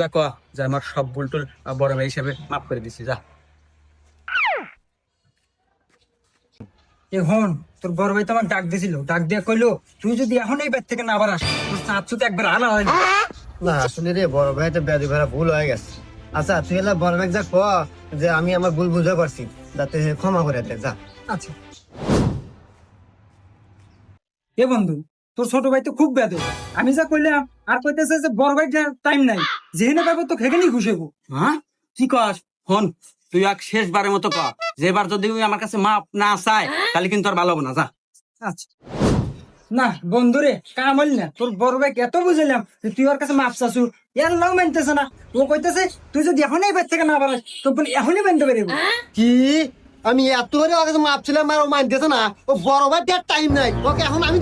যা কয়া যে আমার সব ভুলটুল বড় ভাই হিসাবে মাফ করে দিছি যা। এখন তোর বড় ভাই তো আমার ডাক দিছিল, ডাক দিয়া কইলো তুই যদি এখন এই বেদ থেকে না আবার আস তোর চাচ্ছু তো একবার আনা হয় না। না আসলে রে বড় ভাই তো বেদি ভরা ভুল হয়ে গেছে। আচ্ছা তুই এলা বড় ভাই যা ক যে আমি আমার ভুল বুঝতে পারছি, যাতে ক্ষমা করে দে যা। আচ্ছা এ বন্ধু, তোর ছোট ভাই তো খুব বেদে, আমি যা কইলাম আর কইতেছে যে বড় ভাই টাইম নাই, যেখানে পাবো তো সেখানেই ঘুষেবো। হ্যাঁ কি কস? হন তুই এক শেষবারের মতো ক, যে এবার যদি ওই আমার কাছে মাপ না চায় তাহলে কিন্তু আর ভালো হবে না, যা। আচ্ছা না বন্ধুরে কামল না, তোর বড় ভাই এত বুঝলাম যে তুই ওর কাছে মাপ চাচ্ছু, এর লাও মানতেছে না। ও কইতেছে তুই যদি এখনই বেদ থেকে না বাড়াস তো এখনই মানতে পারবো। কি আমি এত করে ওর কাছে মাপ ছিলাম আর ও মানতেছে না? ও বড় ভাই টাইম নাই ওকে, এখন আমি